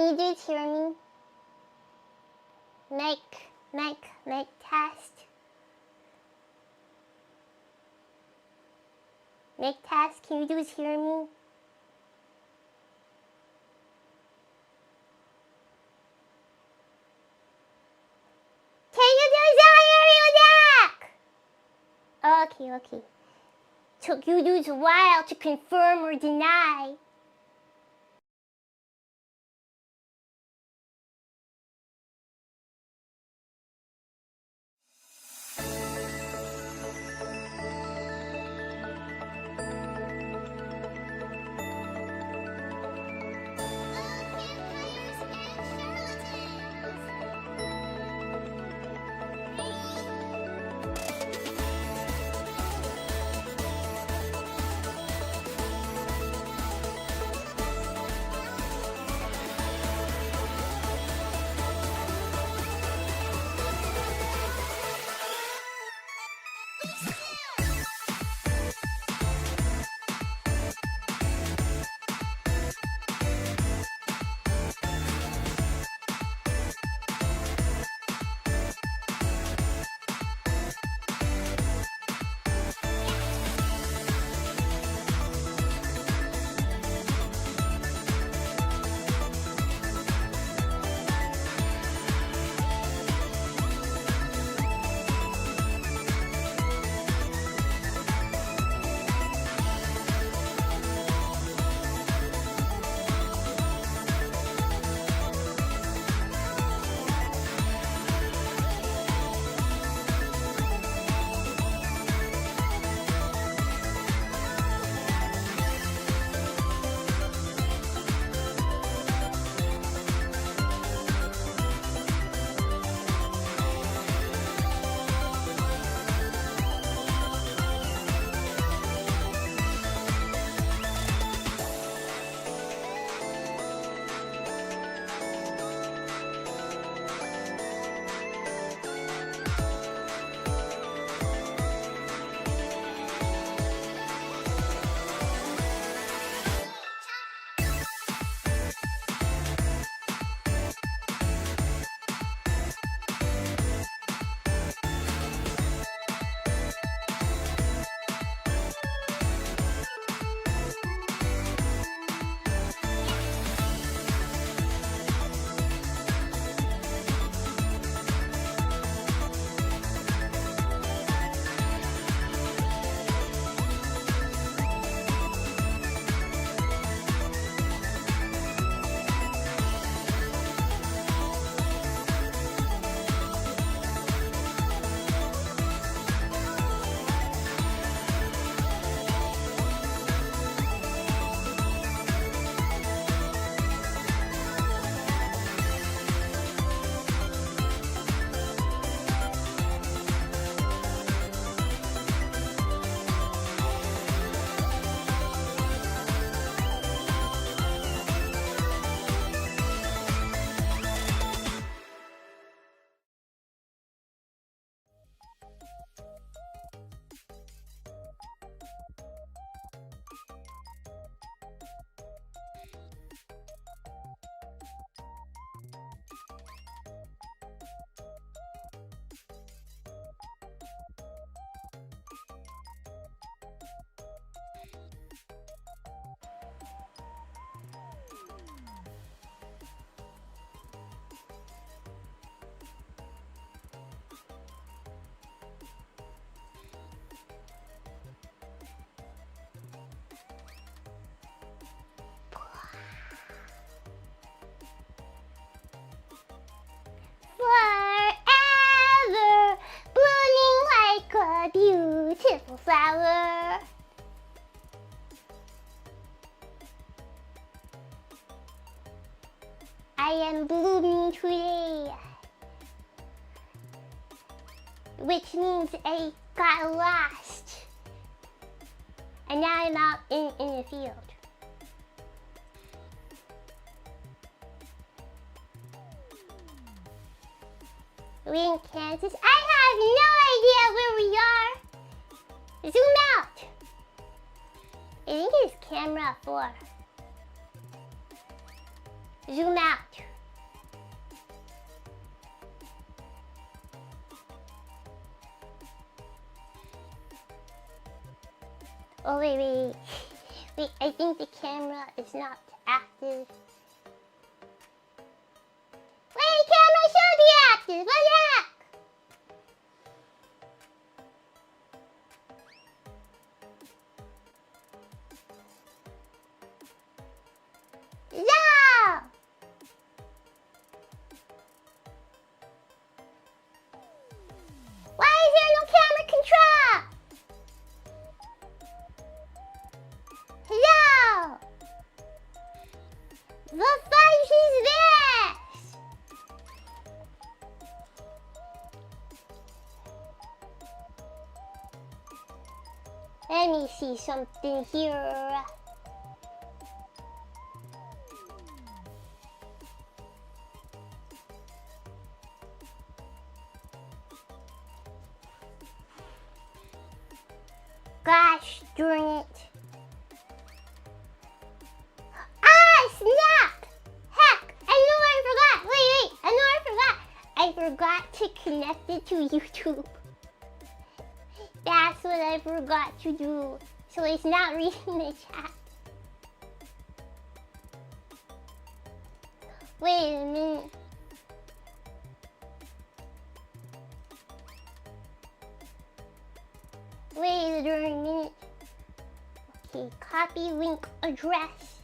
you just hear me? Make test. Make test, can you just hear me? Can you just hear me back? Okay. Took you just a while to confirm or deny. beautiful flower. I am blooming today, which means I got lost, and now I'm out in the field. We're in Kansas. I have no idea where we are. Zoom out. I think it's camera 4. Zoom out. Oh wait, I think the camera is not active. Wait, camera should be active, what the heck? Yeah! Why is there no camera control? Hello! The fudge is this? Let me see something here. Gosh darn it. Ah, snap! Heck, I know I forgot. Wait, I forgot to connect it to YouTube. That's what I forgot to do. So it's not reading the chat. Wait a minute. Wait a darn minute. Okay, copy link address.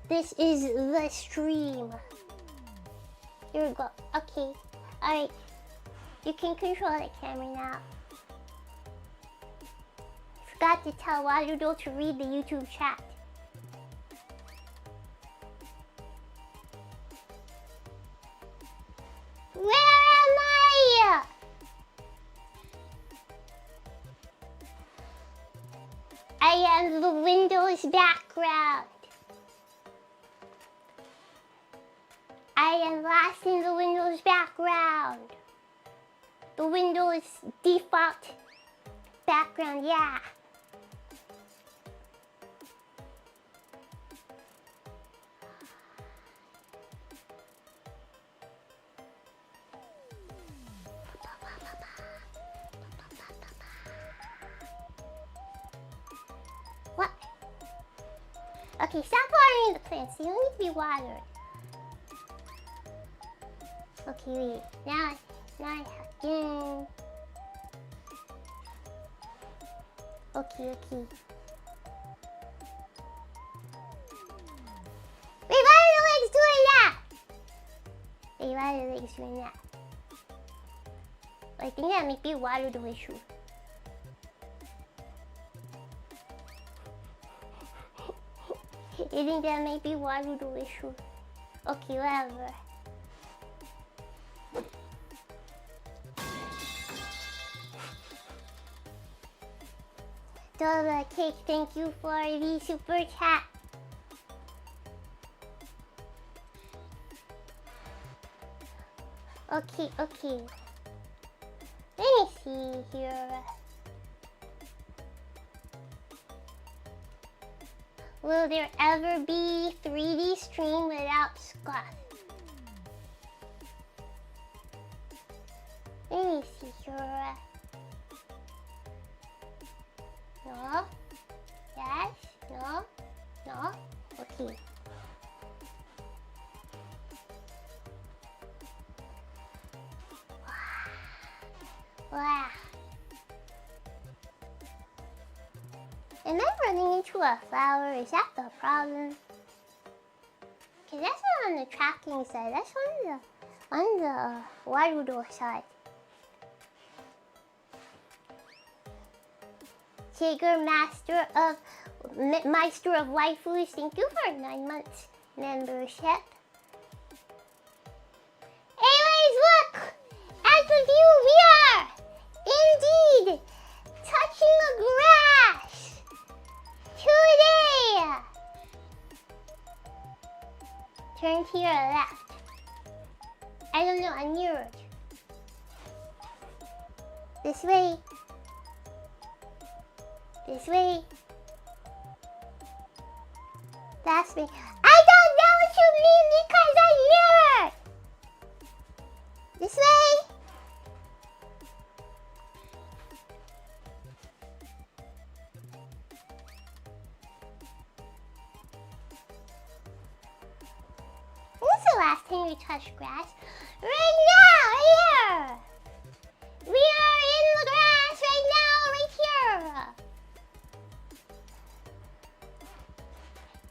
This is the stream. Here we go. Okay. Alright. You can control the camera now. Forgot to tell Waludo to read the YouTube chat. Where am I? I am the Windows background. I am lost in the Windows background. The Windows default background, yeah. What? Okay, stop watering the plants. They don't need to be watered. Okay, wait. Now I have to... Okay. Wait, why are the legs doing that? Wait, why are the legs doing that? I think that might be a water issue. I think that might be a water issue. Okay, whatever. Dollar Cake, thank you for the super chat. Okay. Let me see here. Will there ever be 3D stream without Scott? Let me see here. No. Yes. No. Okay. Wow. Am I running into a flower? Is that the problem? Okay, that's not on the tracking side. That's on the Warudo side. Jager, Meister of Waifus, thank you for 9 months membership. Anyways, look at the view here. Indeed, touching the grass today. Turn to your left. I don't know, I'm near it. This way. This way. That's me. I don't you mean because I'm here? This way? When's the last time you touched grass? Right now, right here! We are in the grass right now, right here!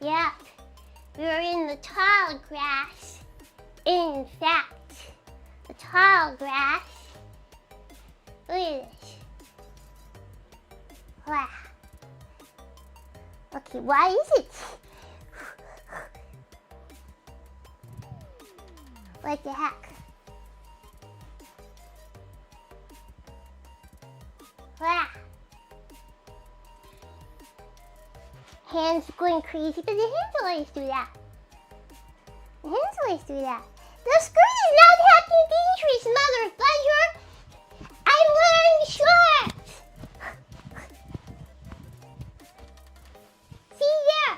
Yep, we're in the tall grass. In fact, the tall grass. Look at this. Wow. Okay, why is it? What the heck? Wow. Hands going crazy, but the hands always do that. The hands always do that. The skirt is not hacking dangerous, mother fudger. I'm wearing shorts. See there?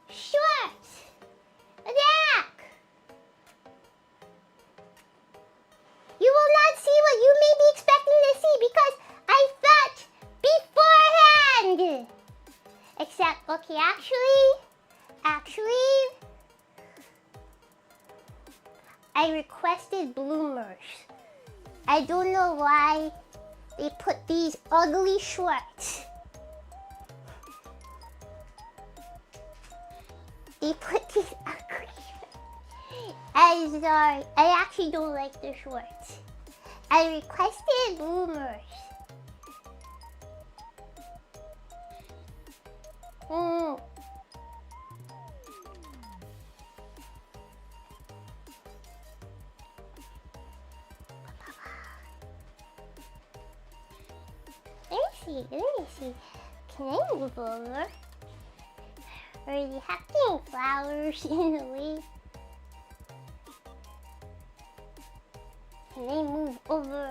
Shorts. Attack. You will not see what you may be expecting to see because I thought beforehand. Except, okay, actually, I requested bloomers. I don't know why they put these ugly shorts. They put these ugly shorts. I'm sorry, I actually don't like the shorts. I requested bloomers. Let me see. Can I move over? Are you hacking flowers in the way? Can I move over?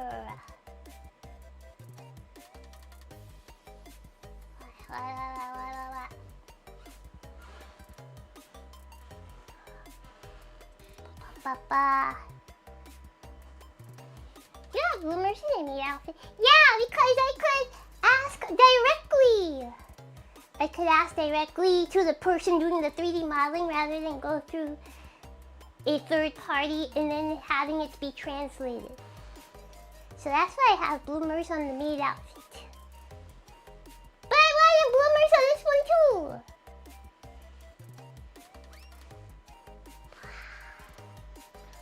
Papa. Yeah, bloomers in a neat outfit. Yeah, because I could ask directly. I could ask directly to the person doing the 3D modeling rather than go through a third party and then having it be translated. So that's why I have bloomers on the maid outfit. But I wanted bloomers on this one too.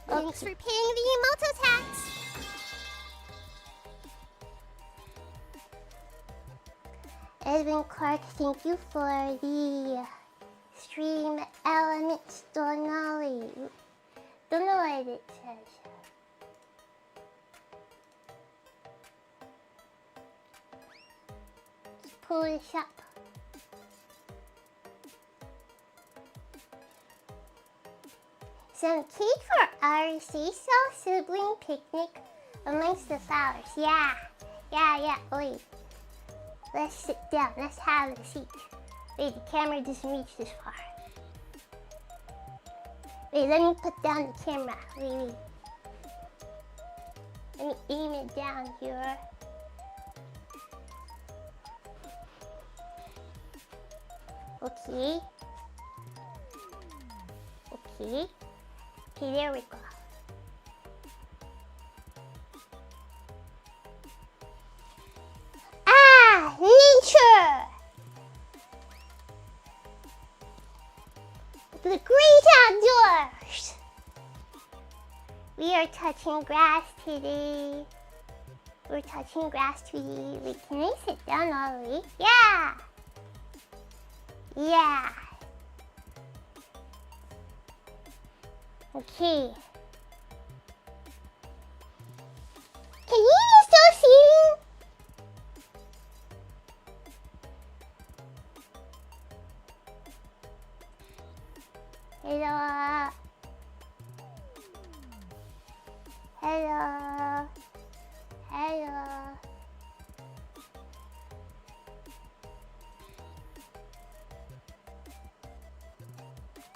Thanks for paying the Emoto tax. Edwin Clark, thank you for the stream elements. Don't know what it says. Just pull this up. Some cake for our seesaw sibling picnic amongst the flowers. Yeah. Wait. Let's sit down. Let's have a seat. Wait, the camera doesn't reach this far. Wait, let me put down the camera. Wait. Let me aim it down here. Okay, there we go. Nature! The great outdoors! We are touching grass today. Wait, can I sit down all the way? Yeah! Okay. Can you still see me? Hello.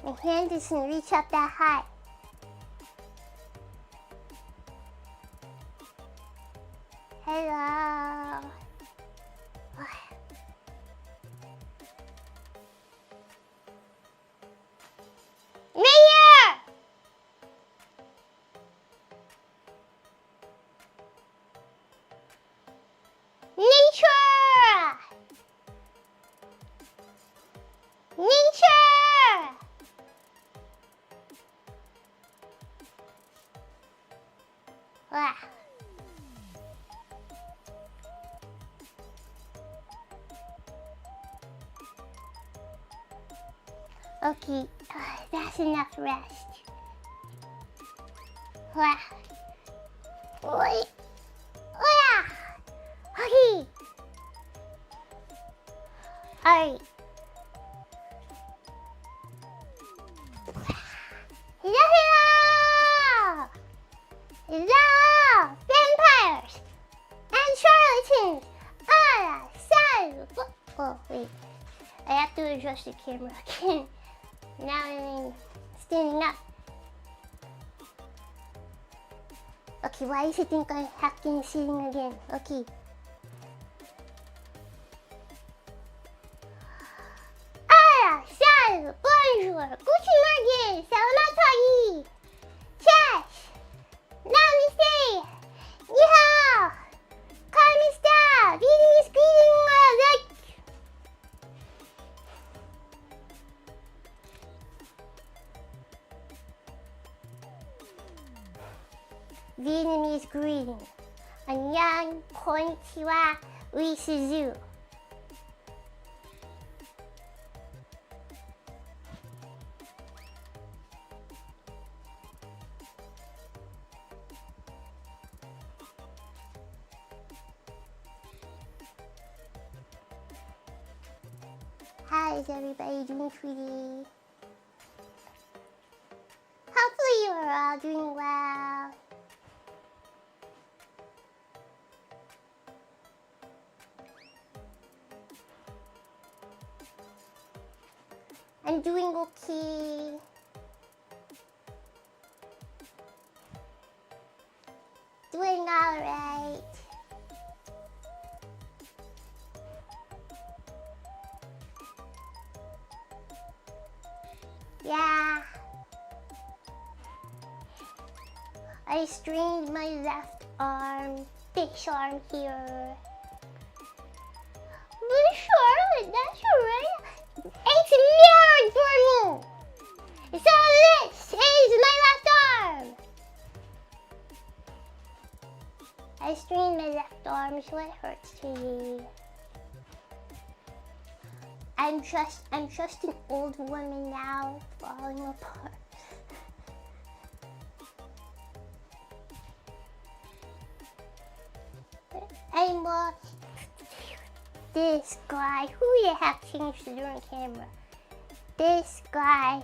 My hand doesn't reach up that high. Hello. Mayor! Nature! Nature! Wow. Okay, that's enough rest. Wow. Oi. Oya. Okay. Alright. Hello! Hello! Vampires! And charlatans! Oh, wait. I have to adjust the camera again. Now I'm standing up. Okay, why does it think I'm hacking sitting again? Okay. Salut, bonjour, guten Morgen, salamat Cash, namaste, ni hao, kamista, Vietnamese greeting, Vietnamese greeting. Annyeong, konnichiwa, uぃっSuzu. How is everybody doing today? Hopefully you are all doing well. I'm doing okay. Doing alright. Yeah. I strained my left arm, this arm here. But Charlotte, that's alright. It's mirrored for me. So this is my left arm. I strained my left arm, so it hurts today. I'm just an old woman now, falling apart. I'm this guy. Who the heck changed the door camera? This guy.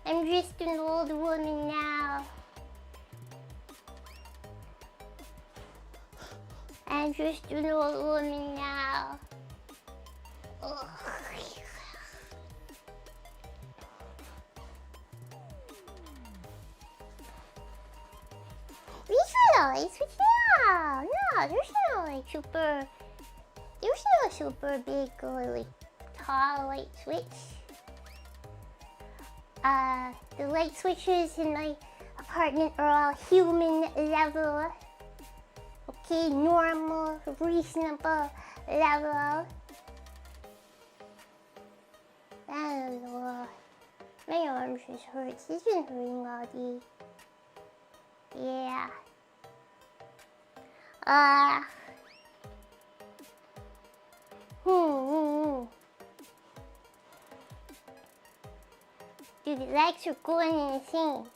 I'm just an old woman now. I'm just an old woman now. Ugh. These are lights, no, there's no like there's no super big or like tall light switch. The light switches in my apartment are all human level. Okay, normal, reasonable level. I don't know. My arm just hurts. It's been hurting all day. Yeah. Dude, the legs are going insane.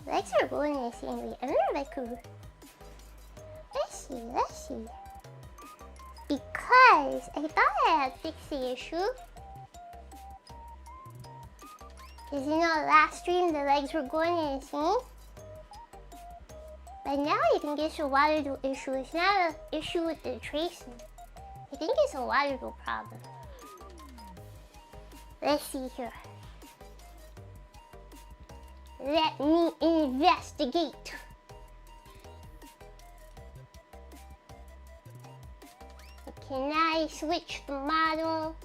Legs are going insane. Wait, I don't know if I could. Let's see. Because I thought I had fixed the issue. Because you know, last stream the legs were going insane. But now I think it's a water issue. It's not an issue with the tracing. I think it's a water problem. Let's see here. Let me investigate. Can I switch the model?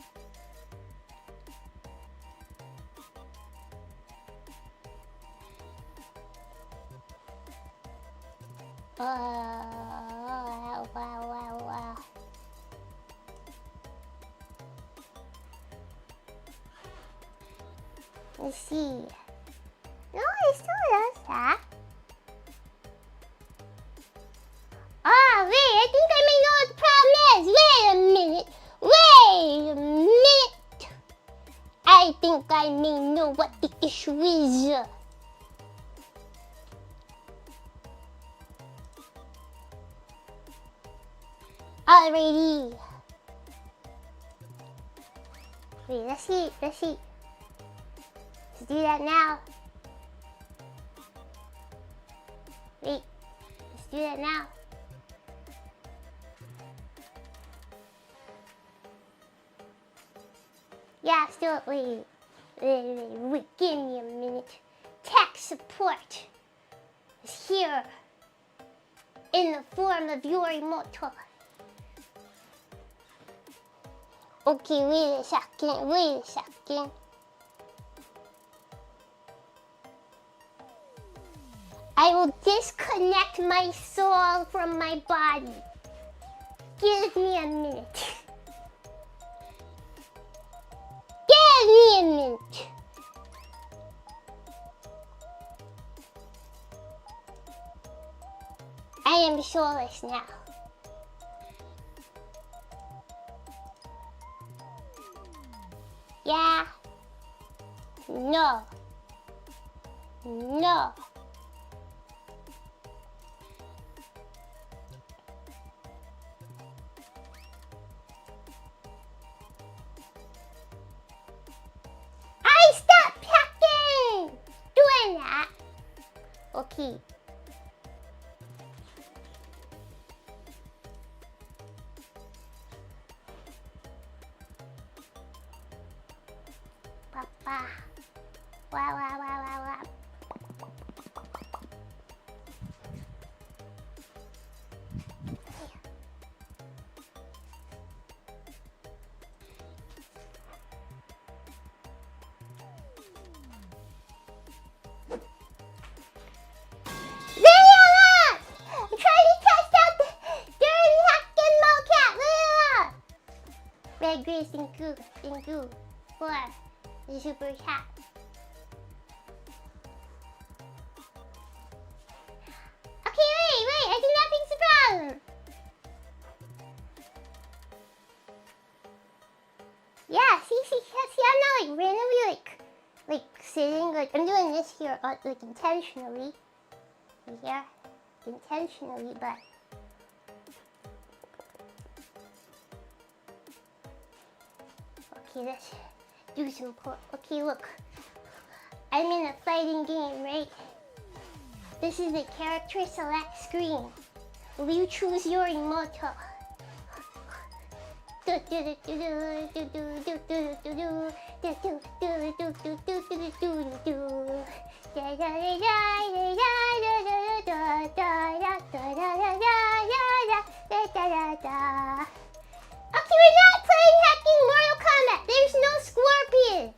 Wow. Let's see. No, it still does that. Oh, wait, I think I may know what the problem is. Wait a minute. I think I may know what the issue is. Alrighty. Wait, let's see. Let's do that now. Wait, let's do that now. Yeah, still, wait, give me a minute. Tech support is here in the form of Yorimoto. Okay, wait a second. I will disconnect my soul from my body. Give me a minute. I am soulless now. Yeah. No. Stop packing! Doing that. Okay. Papa. Wow. Red, grease, and goo for the super cat. Okay, wait, I think that fixes the problem. Yeah, see, I'm not like randomly like sitting, like I'm doing this here like intentionally. Here, intentionally, but. Okay, let's do some okay, look. I'm in a fighting game, right? This is the character select screen. Will you choose your emoto? Okay, we're not playing hacking Mortal Kombat. There's no scorpion.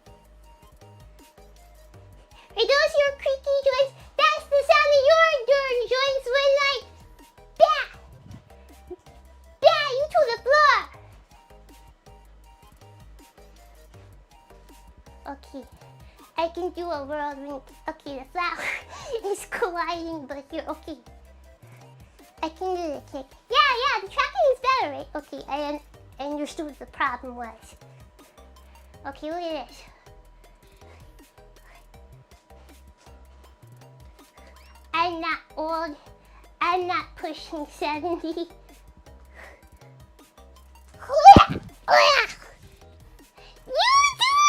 Are those your creaky joints? That's the sound of your joints when I bat you to the floor. Okay, I can do a world ring. Okay, the flower is colliding, but you're okay. I can do the kick. Yeah, the tracking is better, right? Okay, I understood what the problem was. Okay, look at this. I'm not old. I'm not pushing 70. You do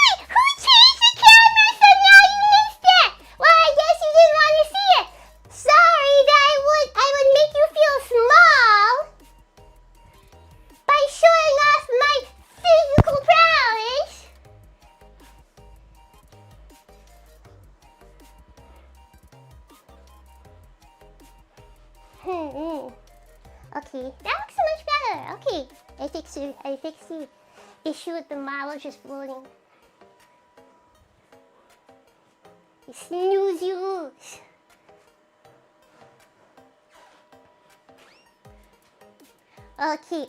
it! Who changed the camera so now you missed it? Well, I guess you didn't want to see it. Sorry that I would make you feel small by showing off my physical prowess. Okay, that looks so much better. Okay, I fixed the issue with the model just floating. You snooze, you lose. Okay.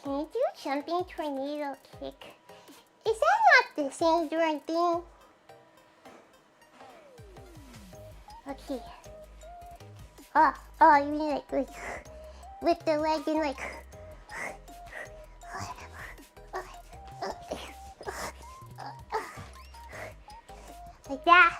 Can you do a jumping tornado kick? Is that not the same darn thing? Okay. Oh, you mean like lift the leg and like that.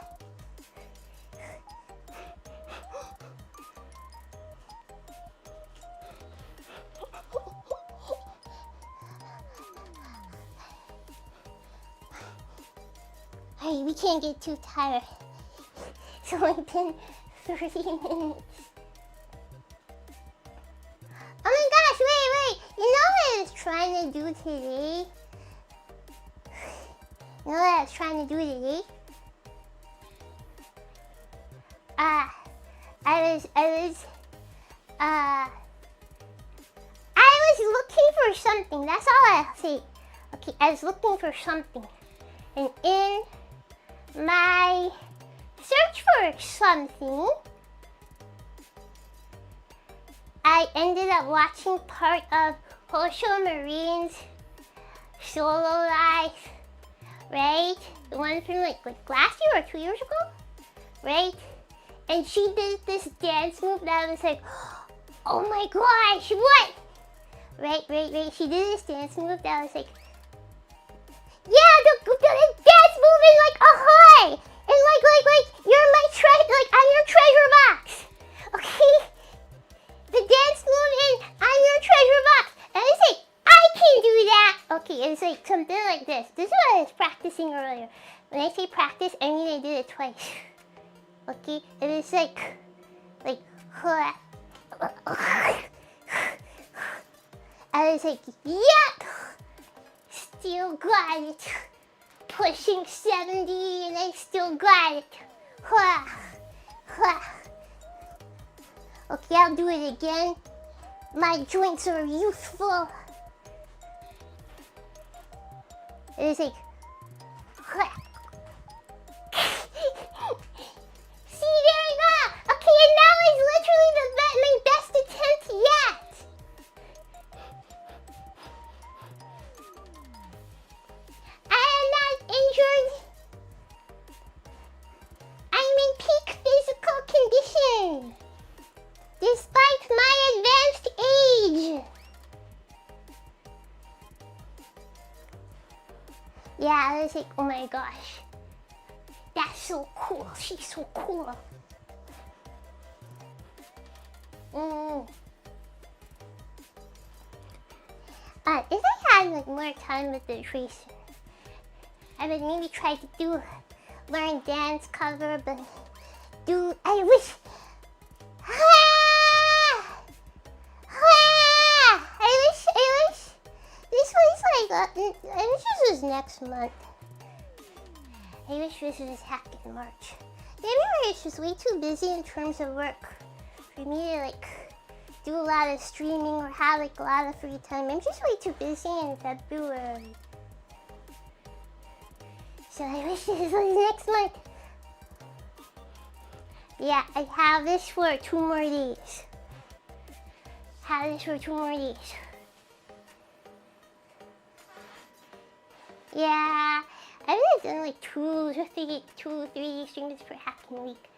Hey, we can't get too tired. It's only been 30 minutes. Oh my gosh, wait. You know what I was trying to do today? I was looking for something. That's all I'll say. Okay, I was looking for something. And in my search for something, I ended up watching part of Hosho Marine's solo life, right? The one from like last year or 2 years ago, right? And she did this dance move that I was like, oh my gosh, what? Right. She did this dance move that I was like, yeah, the dance move is like ahoy! And like you're my I'm your treasure box. Okay? The dance move is I'm your treasure box. And I say, I can do that. Okay, it's like something like this. This is what I was practicing earlier. When I say practice, I mean I did it twice. Okay? And it's like I was like, yep! Still got it. Pushing 70 and I still got it. Okay, I'll do it again. My joints are youthful. It's like, see, there you go. Okay, and now it's literally my best attempt yet. I am not injured. I'm in peak physical condition, despite my advanced age. Yeah, I was like, oh my gosh. That's so cool. She's so cool. If I had like more time with the tracer, I would maybe try to learn dance cover, but I wish. I wish this was like. I wish this was next month. I wish this was happening in March. January is just way too busy in terms of work for me to like do a lot of streaming or have like a lot of free time. I'm just way too busy in February. So I wish this was next month. Yeah, I have this for 2 more days. Yeah, I would have done like 2 or 3 streams per hacking week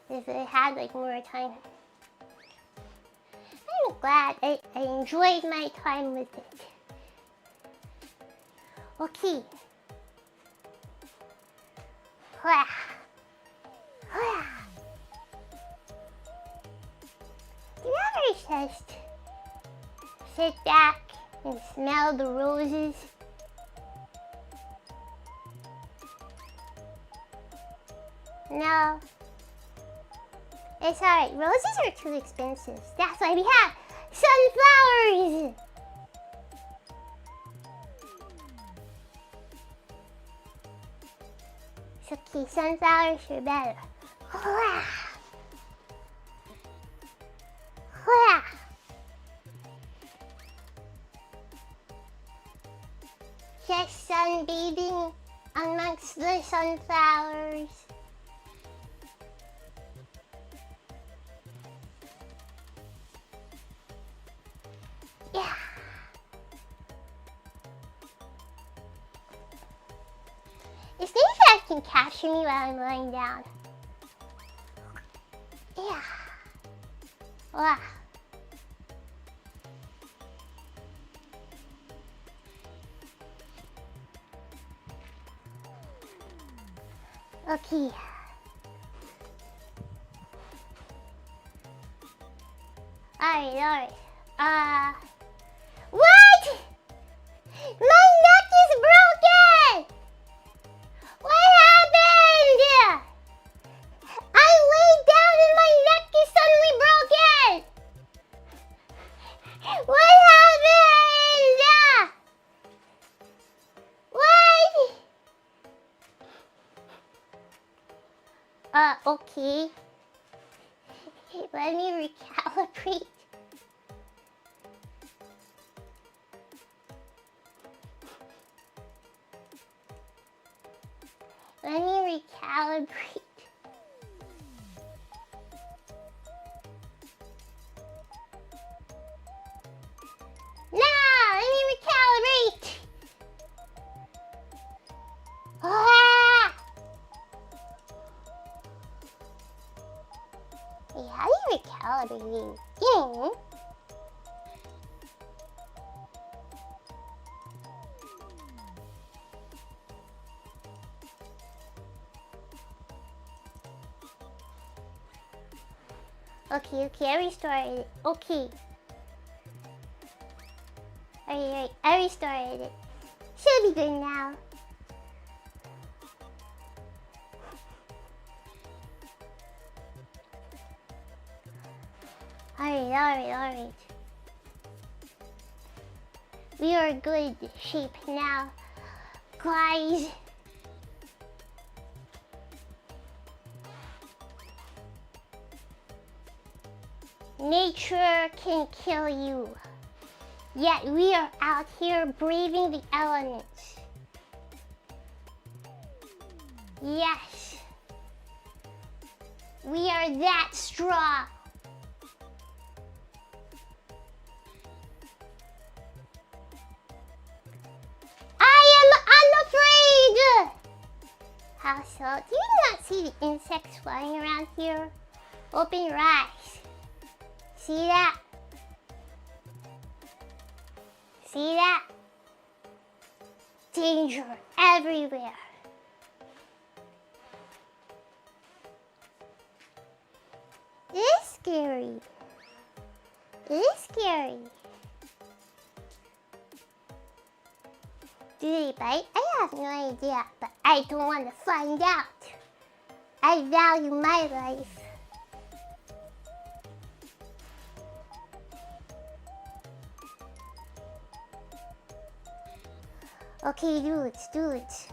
if I had like more time. I'm glad I enjoyed my time with it. Okay. Do you ever just sit back and smell the roses? No. It's alright. Roses are too expensive. That's why we have sunflowers! It's okay, sunflowers are better. sunbathing amongst the sunflowers. Yeah. It seems like it can capture me while I'm lying down. Yeah. Wow. Okay. Alright. What? My neck is broken! What happened? I laid down and my neck is suddenly broken! What happened? What? Okay. Let me recalibrate. Let me recalibrate. Now, let me recalibrate. Ah! Hey, how do you recalibrate? Yeah. Okay, I restarted it. Okay. Alright, I restarted it. Should be good now. Alright. We are good shape now, guys. Nature can kill you, yet we are out here braving the elements. Yes, we are that strong. I am unafraid! How so? Do you not see the insects flying around here? Open your eyes. See that? See that? Danger everywhere. It is scary. It is scary. Do they bite? I have no idea, but I don't want to find out. I value my life. Okay, dudes.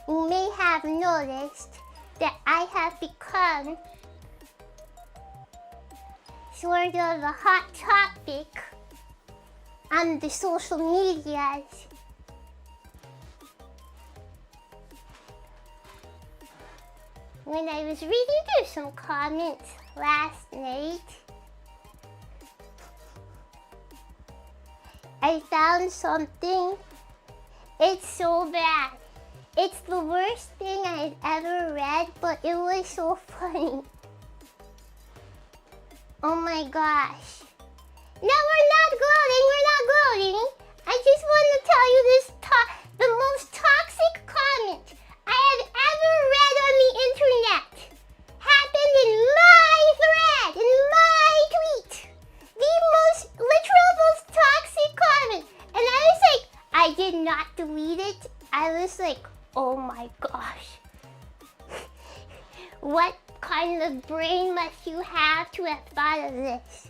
You may have noticed that I have become sort of a hot topic on the social medias. When I was reading through some comments last night, I found something. It's so bad. It's the worst thing I've ever read, but it was so funny. Oh my gosh. No, we're not gloating. I just want to tell you this the most toxic comment I have ever read on the internet happened in my thread, in my tweet. The most toxic comment. And I was like, I did not delete it. I was like, oh my gosh. What kind of brain must you have to have thought of this?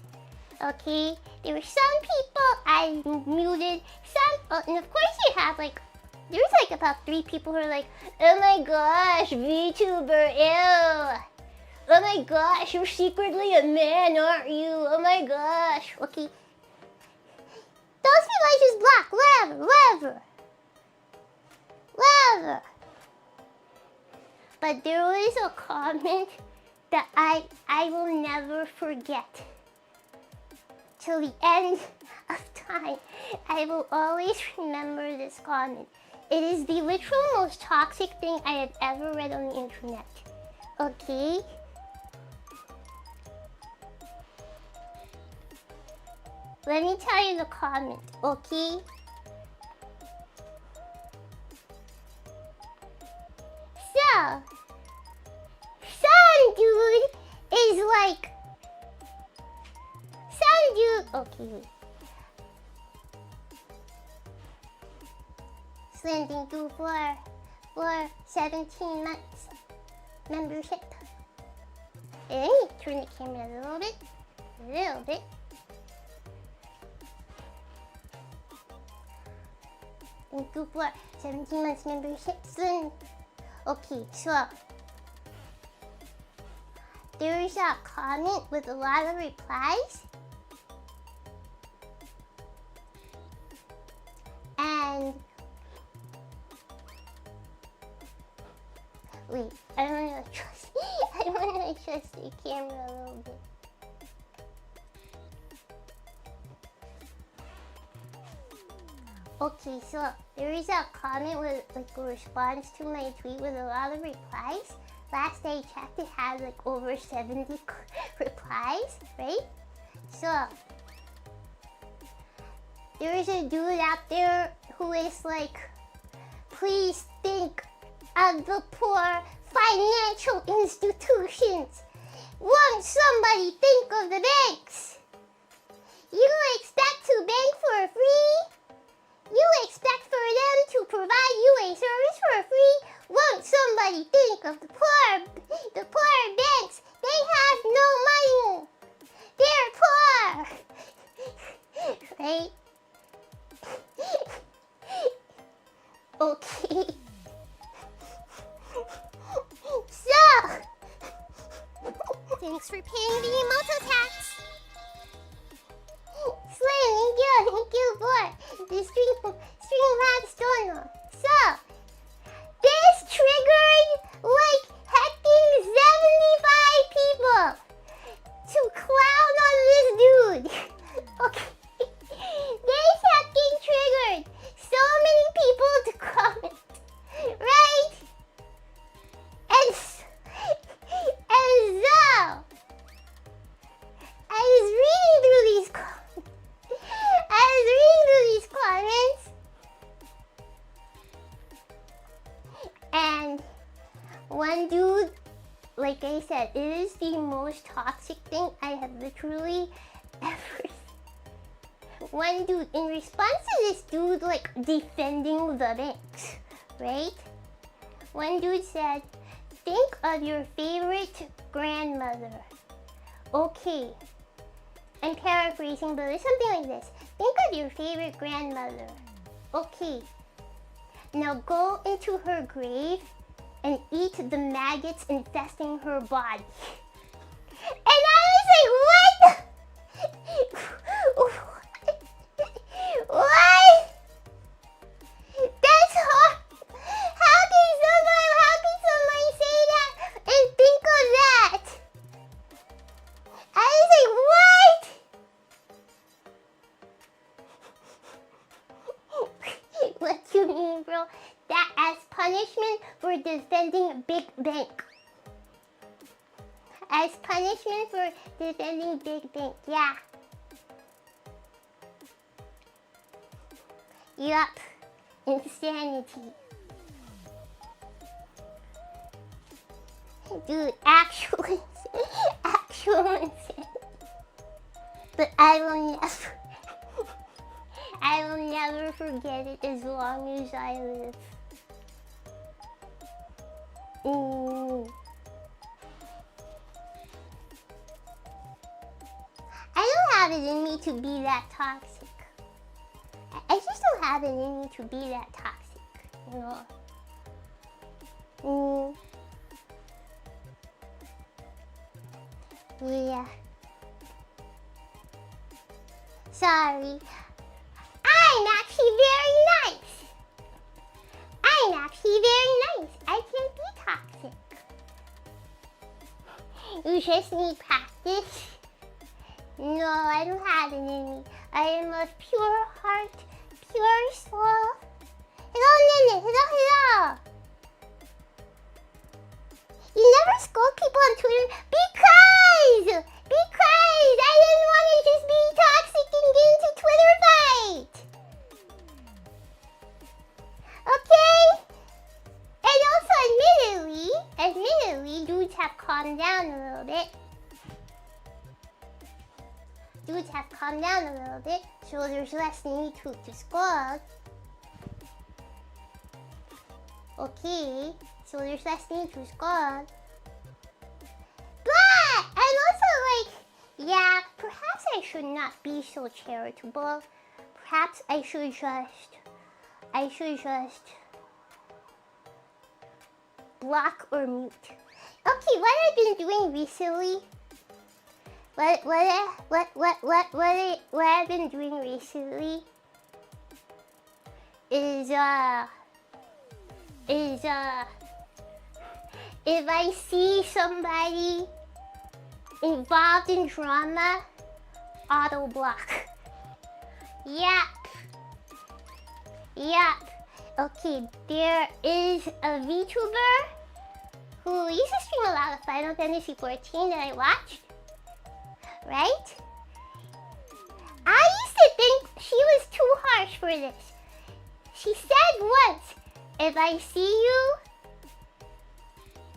Okay, there were some people I muted, and of course you have there's about 3 people who are like, oh my gosh, VTuber, ew. Oh my gosh, you're secretly a man, aren't you? Oh my gosh. Okay, Those people I just blocked. Whatever. But there was a comment that I will never forget. Till the end of time, I will always remember this comment. It is the literal most toxic thing I have ever read on the internet. Okay? Let me tell you the comment, okay? So, some dude is like... Some dude... Okay, wait. Slim, thank you for 17 months membership. Let me turn the camera a little bit. Thank you for 17 months membership, Slim. Okay, so there's a comment with a lot of replies. And wait, I don't want to adjust the camera a little bit. Okay, so there is a comment with like a response to my tweet with a lot of replies. Last I checked, it had like over 70 replies, right? So there is a dude out there who is like, please think of the poor financial institutions. Won't somebody think of the banks? You expect to bank for free? You expect for them to provide you a service for free? Won't somebody think of the poor banks? They have no money. They're poor. Right? Okay. So, Thanks for paying the emoto tax. Slim, thank you for the Streamlabs donor. So, this triggered like hecking 75 people to clown on this dude. Okay. This hacking triggered so many people to comment, right? And so, I was reading through these comments, and one dude, like I said, it is the most toxic thing I have literally ever seen. One dude, in response to this dude like defending the banks, right? One dude said, think of your favorite grandmother. Okay, I'm paraphrasing, but it's something like this. Think of your favorite grandmother. Okay, now go into her grave and eat the maggots infesting her body. And I was like, what? What? That's hard. How can somebody say that and think of that? I was like, what? What do you mean, bro? That as punishment for defending a big bank. As punishment for defending big bank, yeah. Yup. Insanity. Dude, actual insanity. But I will never forget it as long as I live. I don't have it in me to be that toxic. I just don't have it in me to be that toxic, you know? Yeah. Sorry. actually very nice. I'm actually very nice. I can't be toxic. You just need practice. No, I don't have it in me. I am of pure heart, pure soul. Hello, Nene. Hello. You never scold people on Twitter because I didn't want to just be toxic and get into Twitter fight. Okay? And also, admittedly, dudes have calmed down a little bit. So there's less need to scold. Okay, so there's less need to scold. But I'm also like, yeah, perhaps I should not be so charitable. Perhaps I should just block or mute. Okay, what I've been doing recently. What I've been doing recently is if I see somebody involved in drama, auto block. Yep. Okay, there is a VTuber who used to stream a lot of Final Fantasy 14 that I watched. Right? I used to think she was too harsh for this. She said once, if I see you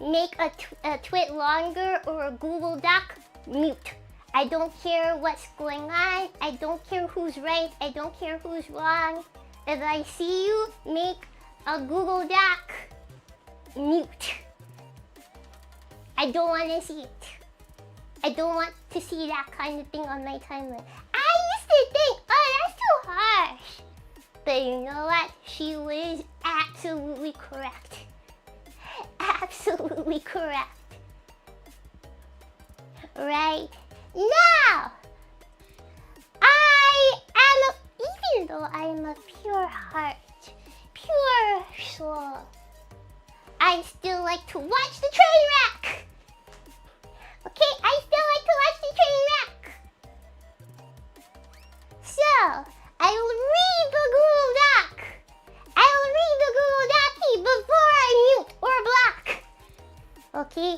make a tweet longer or a Google Doc, mute. I don't care what's going on. I don't care who's right. I don't care who's wrong. If I see you make a Google Doc, mute. I don't want to see it. I don't want to see that kind of thing on my timeline. I used to think, oh, that's too harsh. But you know what? She was absolutely correct. Absolutely correct. Right? Now, even though I am a pure heart, pure soul, I still like to watch the train wreck. Okay, I still like to watch the train wreck. So, I will read the Google Doc. I will read the Google Doc before I mute or block. Okay?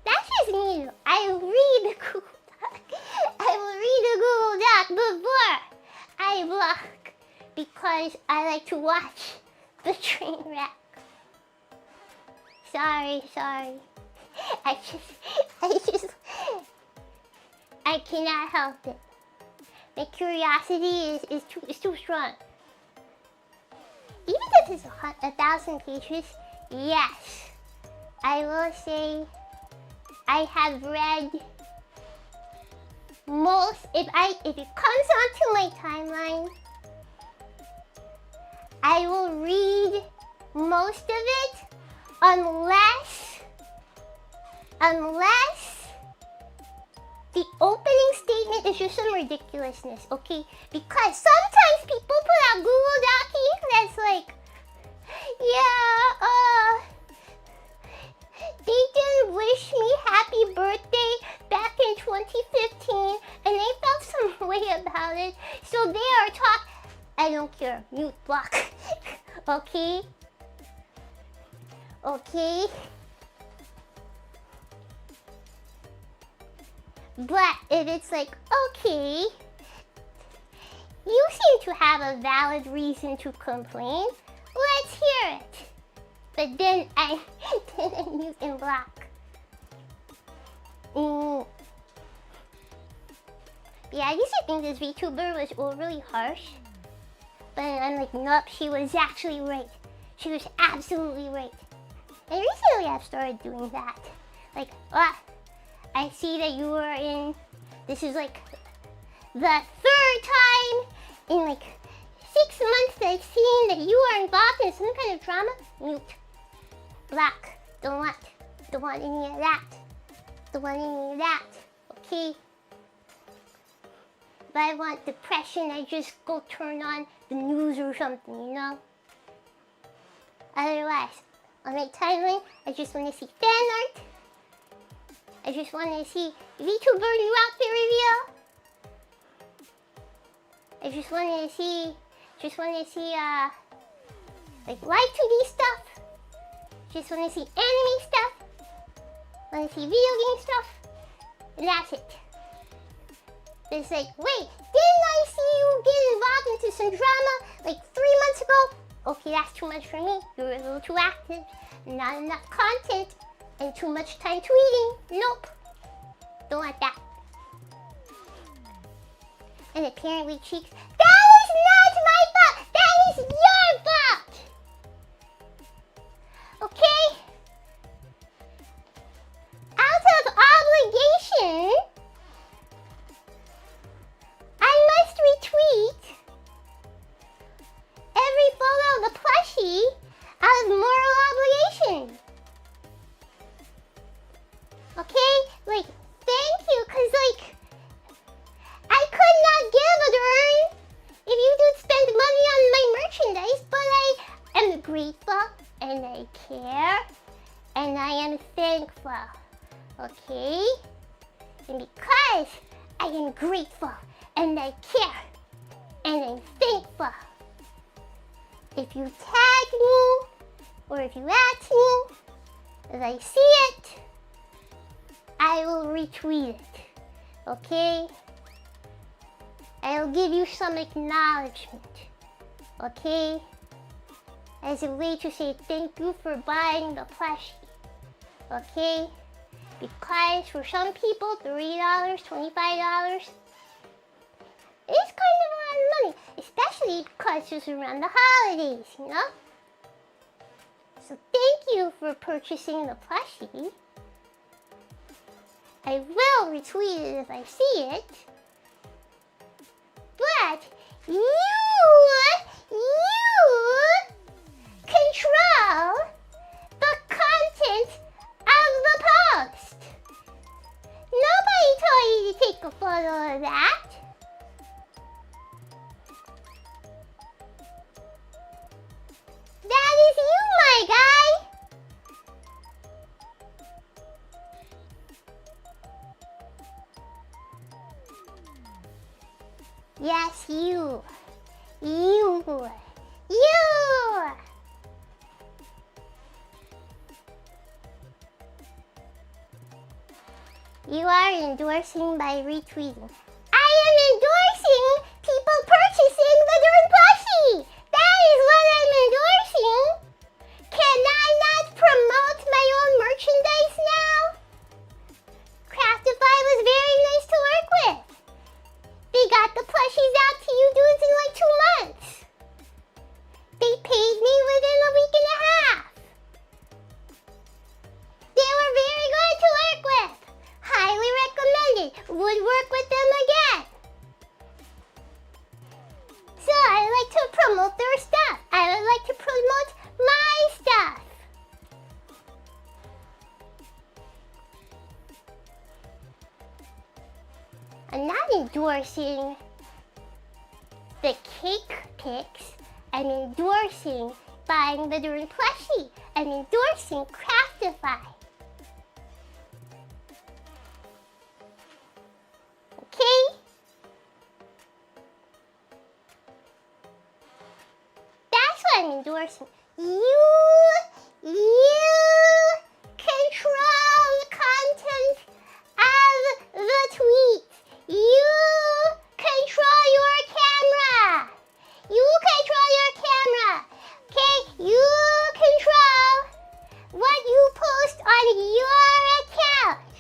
That's just me. I will read the Google Doc. I will read the Google Doc before I block because I like to watch the train wreck. Sorry. I cannot help it. My curiosity is too strong. Even if it's 1,000 pages, yes, I will say I have read most. If it comes onto my timeline, I will read most of it, unless the opening statement is just some ridiculousness, okay? Because sometimes people put out Google Docs that's like, they didn't wish me happy birthday back in 2015, and they felt some way about it, so they are I don't care, mute, block, okay? But if it's like, okay, you seem to have a valid reason to complain, let's hear it. But then I mute and block. Yeah, I used to think this VTuber was overly harsh. But I'm like, nope, she was actually right. She was absolutely right. And recently I've started doing that. Like, I see that you are in, this is like the 3rd time in like 6 months that I've seen that you are involved in some kind of drama. Mute. Block. Don't want any of that. Okay? If I want depression, I just go turn on the news or something, you know? Otherwise, on my timeline, I just want to see fan art. I just want to see VTuber new outfit reveal. I just want to see, like live 2D stuff. Just want to see anime stuff. Want to see video game stuff. And that's it. It's like, wait, didn't I see you get involved into some drama like 3 months ago? Okay, that's too much for me. You're a little too active. Not enough content. And too much time tweeting. Nope. Don't want that. And apparently Cheeks, that is not my fault. That is your fault. Okay? Out of obligation, I must retweet every photo of the plushie out of moral obligation. Okay? Like, thank you, cause like, I could not give a darn if you do spend money on my merchandise, but I am grateful and I care and I am thankful. Okay? And because I am grateful and I care and I'm thankful, if you tag me or if you ask me, as I see it, I will retweet it. Okay? I'll give you some acknowledgement. Okay? As a way to say thank you for buying the plushie. Okay? Because for some people, $3, $25 is kind of a lot of money. Especially because it's around the holidays, you know? So thank you for purchasing the plushie. I will retweet it if I see it. But you control the content of the post. Nobody told you to take a photo of that. That is you, my guy. Yes, you. You are endorsing by retweeting. I am endorsing people purchasing the darn plushie. That is what I'm endorsing. Can I not promote my own merchandise now? Craftify was very nice to work with. They got the plushies out to you dudes in like 2 months. They paid me within a week and a half. They were very good to work with. Highly recommended. Would work with them again. So I like to promote their stuff. I would like to promote my stuff. I'm not endorsing the cake pics. I'm endorsing buying the darn plushie. I'm endorsing Craftify. Okay? That's what I'm endorsing. You control the content of the tweet. You control your camera. You control your camera. Okay? You control what you post on your account.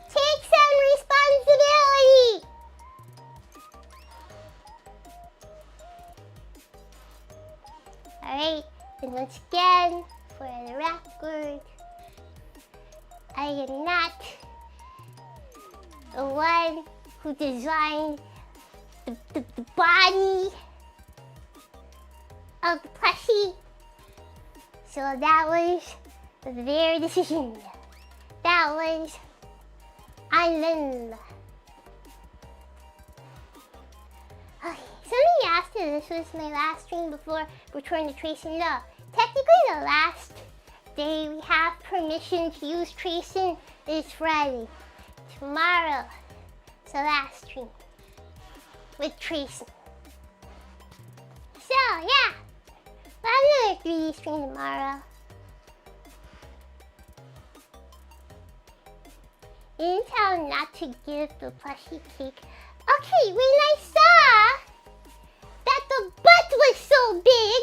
Take some responsibility. Alright, and once again, for the record, I am not the one who designed the body of the plushie. So that was their decision. That was on them. this was my last stream before returning to tracing. No, technically the last day we have permission to use tracing is Friday. Tomorrow is the last stream with tracing. So yeah, we'll have another 3D stream tomorrow. You didn't tell him not to give the plushie cake. Okay, when I saw that the butt was so big,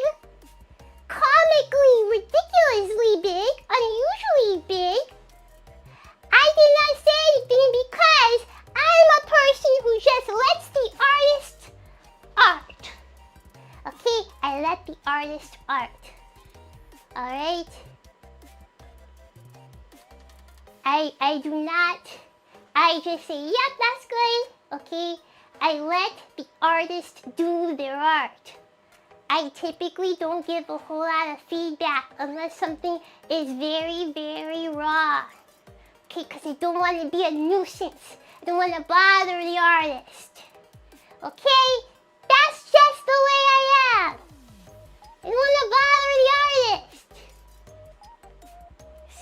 comically, ridiculously big, unusually big, I did not say anything because I'm a person who just lets the artist art. Okay, I let the artist art. Alright? I do not, I just say, yep, that's good. Okay? I let the artist do their art. I typically don't give a whole lot of feedback unless something is very, very raw. Okay, because I don't want to be a nuisance. I don't want to bother the artist. Okay? That's just the way I am. I don't want to bother the artist.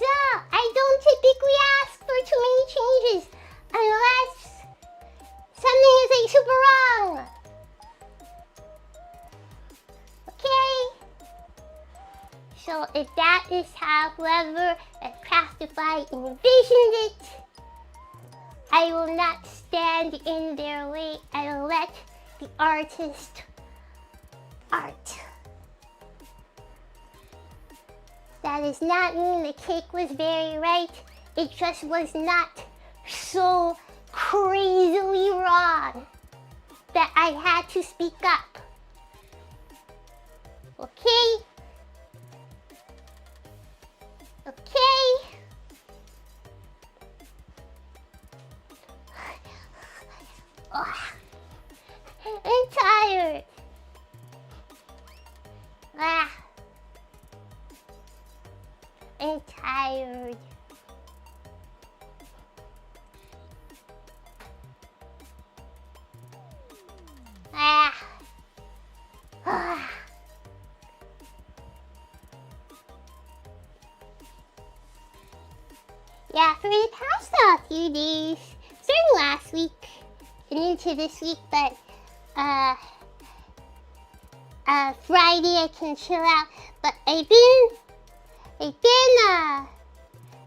So, I don't typically ask for too many changes unless something is like super wrong. Okay? So if that is how whoever at Craftify envisioned it, I will not stand in their way. I will let the artist art. That does not mean the cake was very right. It just was not so crazily wrong that I had to speak up. Okay? Okay? Oh, I'm tired. I'm tired. Yeah, for the past few days, starting last week and into this week, but Friday I can chill out. But I've been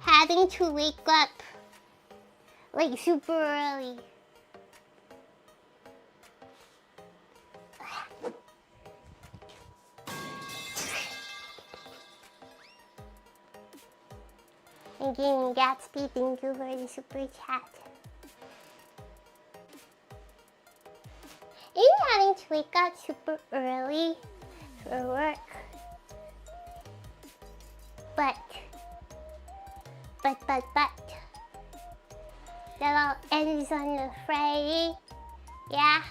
having to wake up like super early. And Gaming Gatsby, thank you for the super chat. I'm having to wake up super early for work. But that all ends on a Friday. Yeah.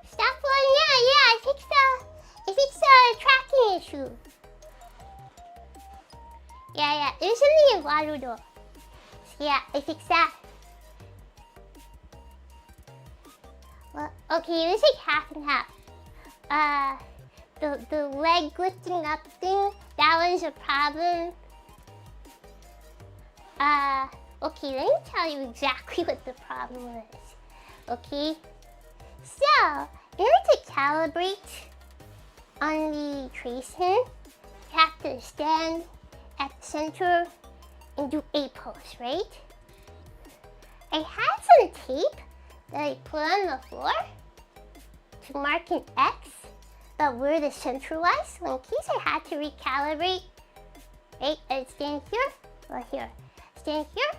Stop one, yeah, I fixed the tracking issue. Yeah, there's something in water though. So yeah, I fixed that. Well, okay, it was like half and half. The leg lifting up thing, that was a problem. Okay, let me tell you exactly what the problem was. Okay, so in order to calibrate on the tracing, you have to stand at the center and do a pose, right? I had some tape that I put on the floor to mark an X about where the center was, so in case I had to recalibrate, right? I'd stand here or here. Stand here,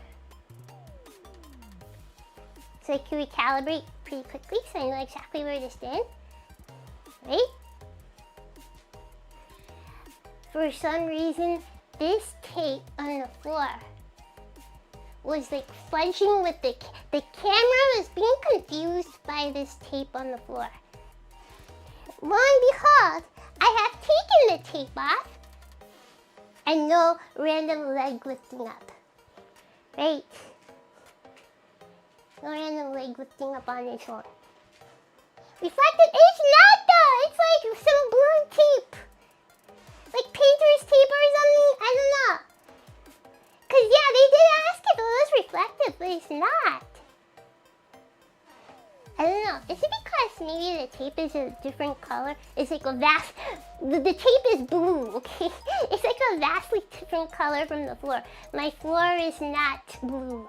so I can recalibrate pretty quickly, so I know exactly where to stand, right? For some reason, this tape on the floor was like fudging with the camera was being confused by this tape on the floor. Lo and behold, I have taken the tape off and no random leg lifting up. Right? No random leg lifting up on this one. Reflected? It's not though! It's like some blue tape. Like painter's tape or something? I don't know. Cause yeah, they did ask if it was reflective, but it's not. I don't know. Is it because maybe the tape is a different color? It's like a vast... The tape is blue, okay? It's like a vastly different color from the floor. My floor is not blue.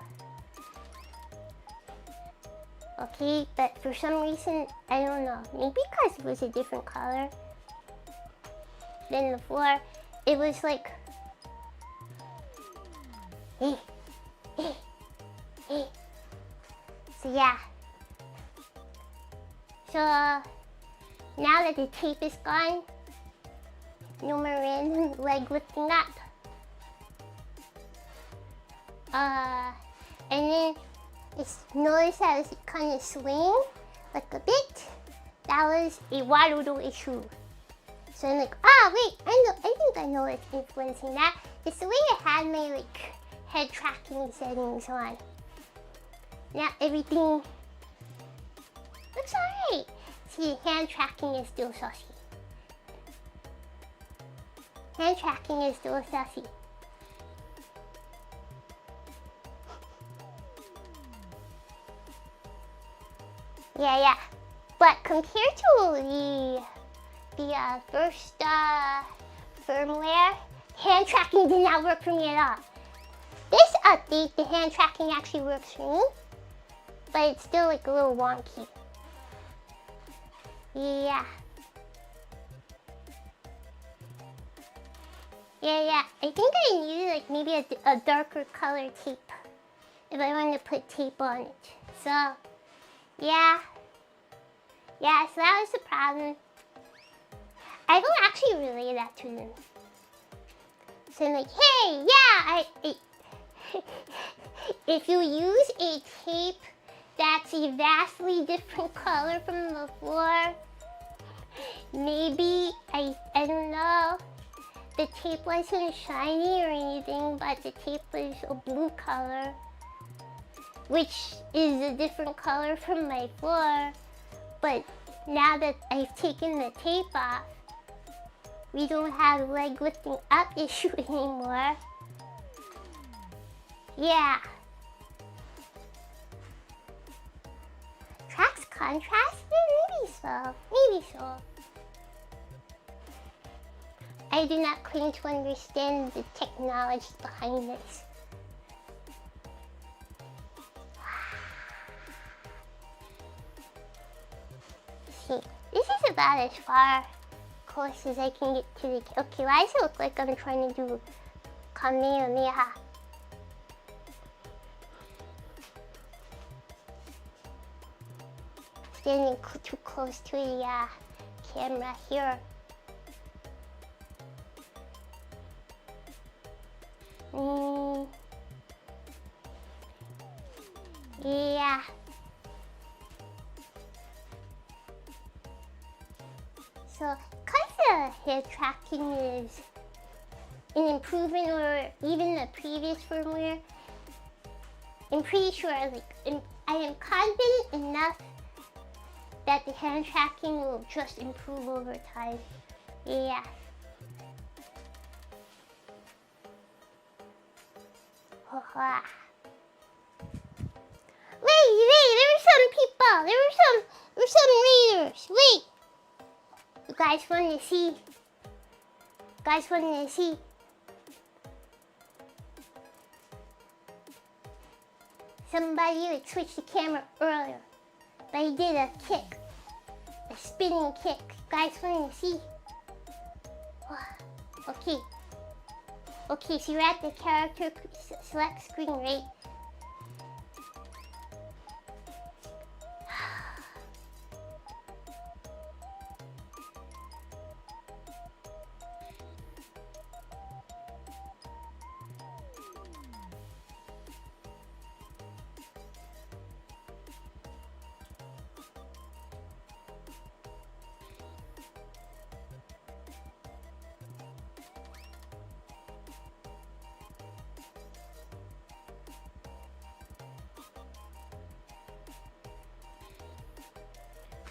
Okay, but for some reason, I don't know. Maybe because it was a different color than the floor. It was like... So yeah. So now that the tape is gone, no more random leg lifting up. And then notice how it's kind of swaying like a bit. That was a warudo issue. So I'm like, wait, I think I know what's influencing that. It's the way I had my like head tracking settings on. Now everything looks alright. See, hand tracking is still saucy. Hand tracking is still saucy. Yeah. But compared to the first firmware, hand tracking did not work for me at all. This update, the hand tracking actually works for me, but it's still like a little wonky. Yeah. I think I needed like maybe a darker color tape if I wanted to put tape on it. So, yeah. So that was the problem. I don't actually relay that to them. So I'm like, hey, yeah, if you use a tape that's a vastly different color from the floor, maybe, I don't know, the tape wasn't shiny or anything, but the tape was a blue color, which is a different color from my floor. But now that I've taken the tape off, we don't have leg lifting up issue anymore. Yeah. Tracks contrast? Maybe so. I do not claim to understand the technology behind this. See, this is about as far close as I can get to the... Okay, why does it look like I'm trying to do Kamehameha? Standing too close to the camera here. Yeah. So, because the head tracking is an improvement over even the previous firmware, I'm pretty sure, I am confident enough that the hand tracking will just improve over time. Yeah. Wait, there were some people. There were some readers. Wait. You guys want to see? Somebody like switched the camera earlier, but he did a kick, a spinning kick. You guys want to see? Okay, so you're at the character select screen, right?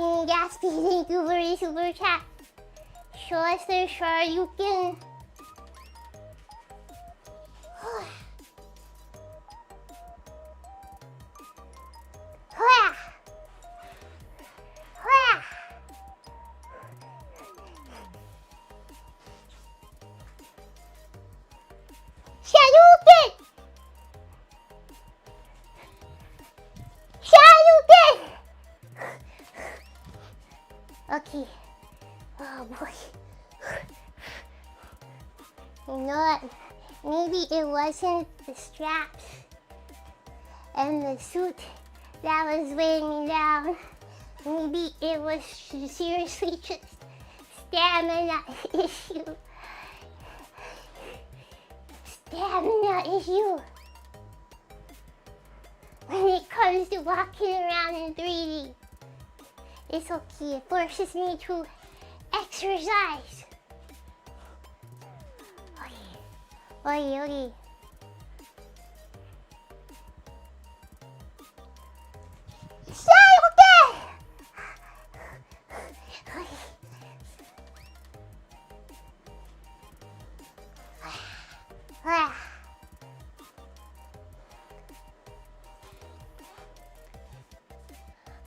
King Gatsby, thank you for the super chat. Show us the sure you can. Okay. Oh boy. You know what? Maybe it wasn't the straps and the suit that was weighing me down. Maybe it was seriously just stamina issue. Stamina issue. When it comes to walking around in 3D. It's okay, it forces me to exercise.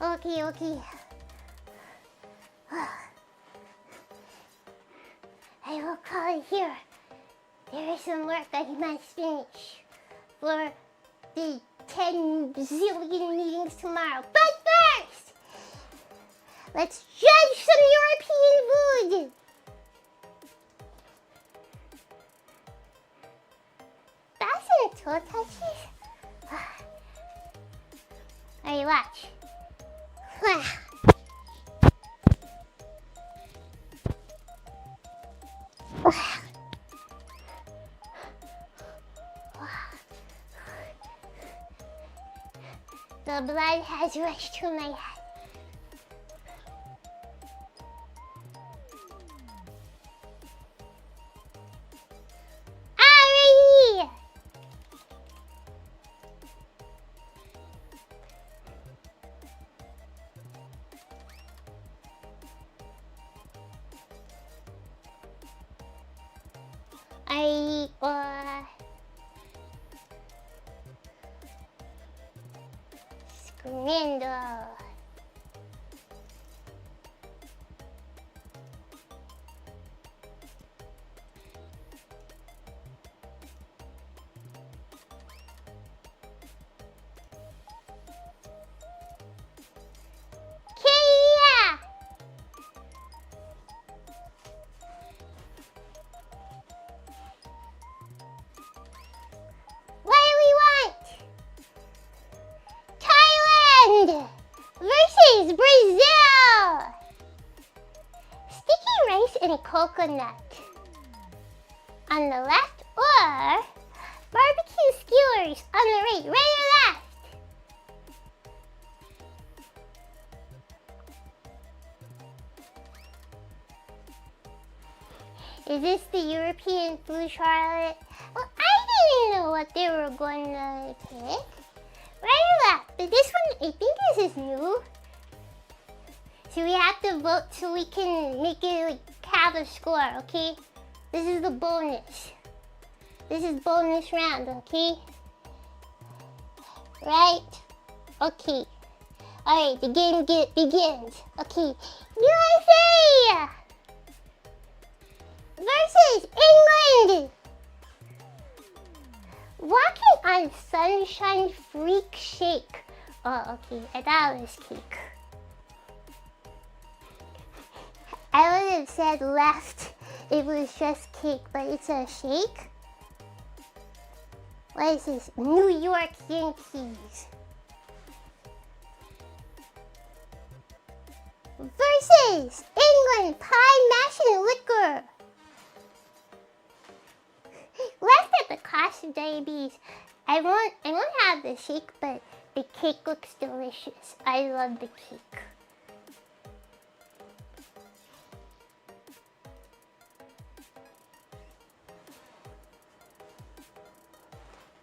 Okay. Okay. I will call it here. There is some work I must finish for the 10 zillion meetings tomorrow. But first, let's judge some European food. That's a toe touches. Alright, watch. The blood has rushed to my head. Alrighty! Scrandle. Kia! What do we want? Thailand versus Brazil. Sticky rice and coconut on the left, or barbecue skewers on the right. Right or left? Is this the European food, Charlotte? Well, I didn't know what they were going to pick. Right or left? But this one, I think this is new. So we have to vote so we can make it like have a score, okay? This is the bonus. This is bonus round, okay? Right? Okay. Alright, the game begins. Okay. USA versus England. Walking on sunshine freak shake. Oh, okay. I thought it was cake. I would have said left. It was just cake, but it's a shake. What is this? New York Yankees versus England pie mashing liquor. Left at the cost of diabetes. I won't have the shake, but the cake looks delicious. I love the cake.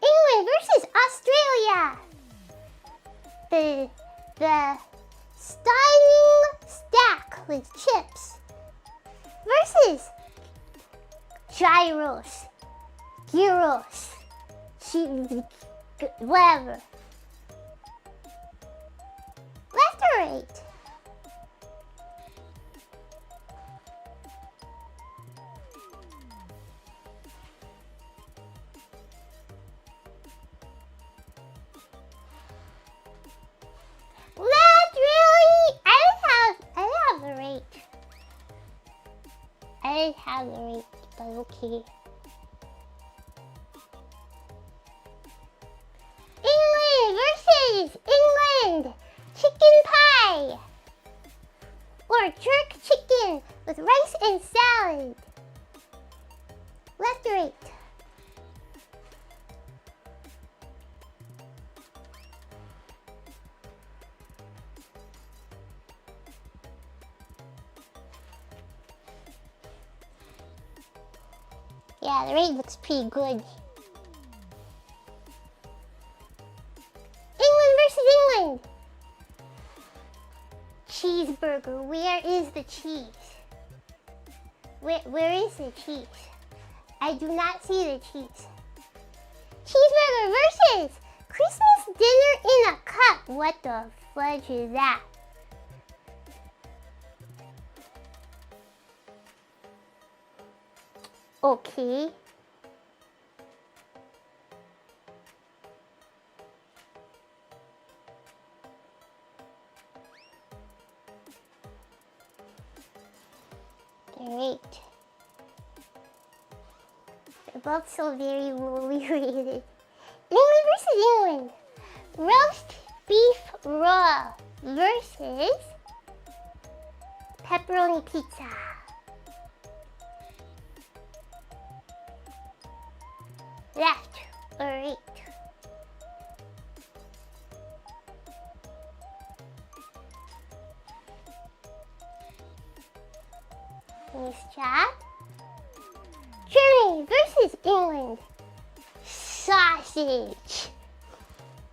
England versus Australia. The stunning with chips versus gyros, gyros, whatever. Left or right? Left, really? I didn't have the rate. I didn't have the rate, but okay. England versus England. Chicken pie or jerk chicken with rice and salad. Left or right? Yeah, the rate looks pretty good. England versus England. Cheeseburger, where is the cheese? Where is the cheese? I do not see the cheese. Cheeseburger versus Christmas dinner in a cup. What the fudge is that? Okay. Great. They're both so very lowly rated. England versus England. Roast beef raw versus pepperoni pizza. Left or right? Nice job. Germany versus England. Sausage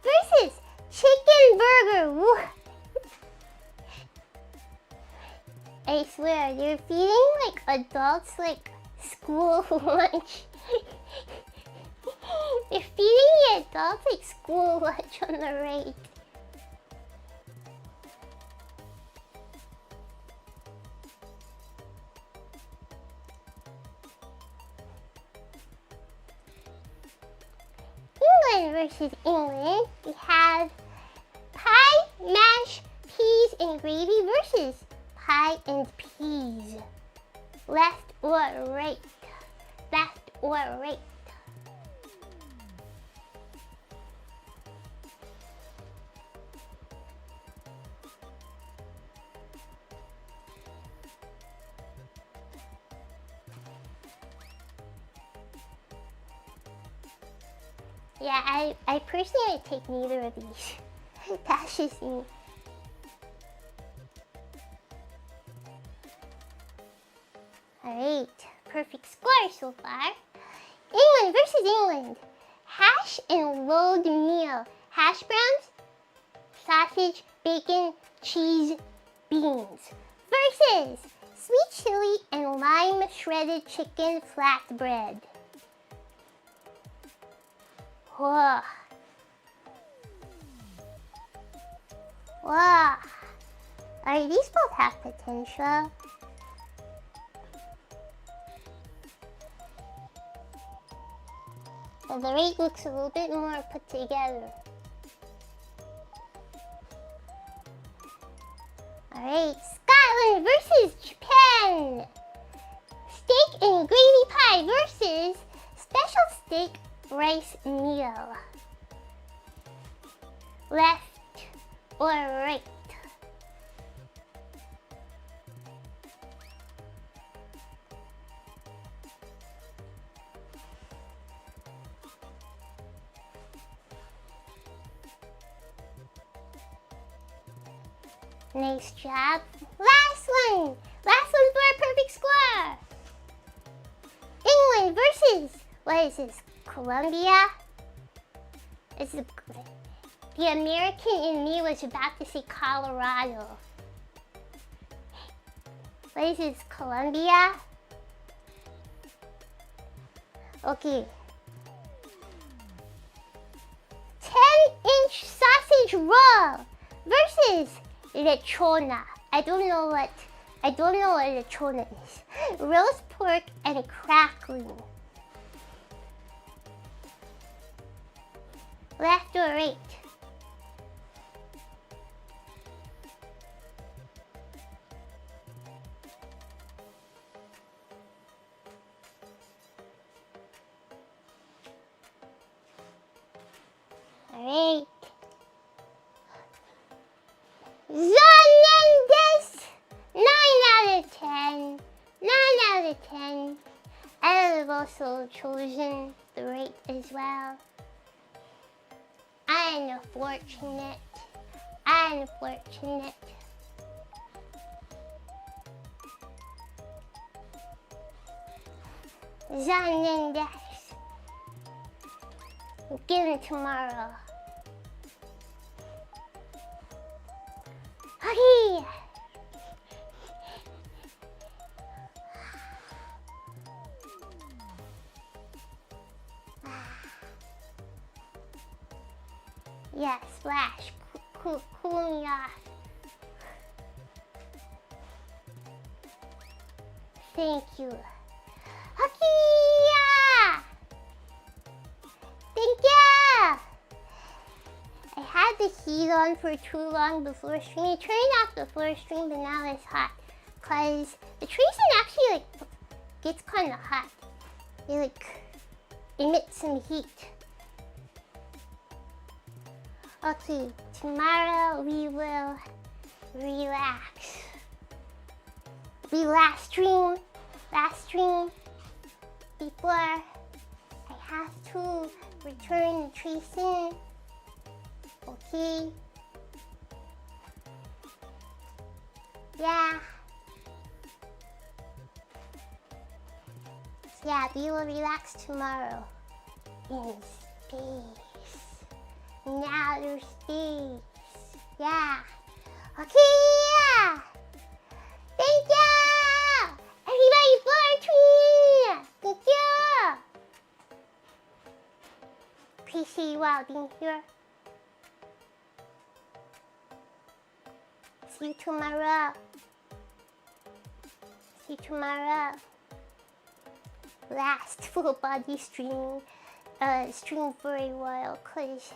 versus chicken burger. I swear, they're feeding like adults like school lunch. They're feeding the adults like school lunch on the right. England versus England, we have pie, mash, peas, and gravy versus pie and peas. Left or right? Left or right? Yeah, I personally would take neither of these. That's just me. Alright, perfect score so far. England versus England. Hash and load meal. Hash browns, sausage, bacon, cheese, beans. Versus sweet chili and lime shredded chicken flatbread. Whoa. Whoa. Alright, these both have potential. But the rate looks a little bit more put together. Alright, Scotland versus Japan. Steak and gravy pie versus special steak rice meal. Left or right? Nice job. Last one for a perfect score. England versus, what is this, Colombia? The American in me was about to say Colorado. What is this, Colombia? Okay. 10-inch sausage roll versus lechona. I don't know what lechona is. Roast pork and crackling. Left or right? Alright. Zonendes! 9 out of 10. 9 out of 10. I have also chosen the right as well. I'm fortunate. I'm fortunate. Zonendes. Give it tomorrow. Okay. Yes, Flash, cool me off. Thank you. Okay. Thank you. I had the heat on for too long before streaming. I turned off before stream, but now it's hot. Cause the Tracer actually gets kind of hot. It emits some heat. Okay, tomorrow we will relax. Last stream before I have to return the tracing. Okay. Yeah. Yeah, we will relax tomorrow. In space. In outer space. Yeah. Okay, yeah. Thank you! Everybody for tuning in! Thank you! Appreciate you all being here. See you tomorrow. See you tomorrow. Last full body stream for a while, cause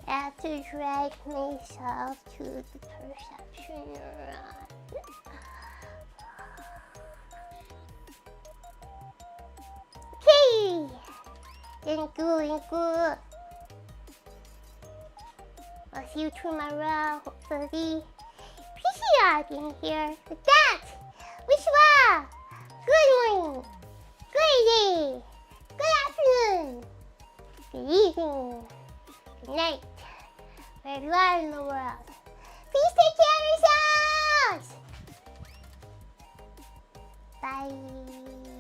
I have to drag myself to the perception run. Okay! Thank you. I'll see you tomorrow, hopefully. Appreciate y'all being here. With that, wish you all good morning, good day, good afternoon, good evening, good night, wherever you are in the world. Please take care of yourselves. Bye.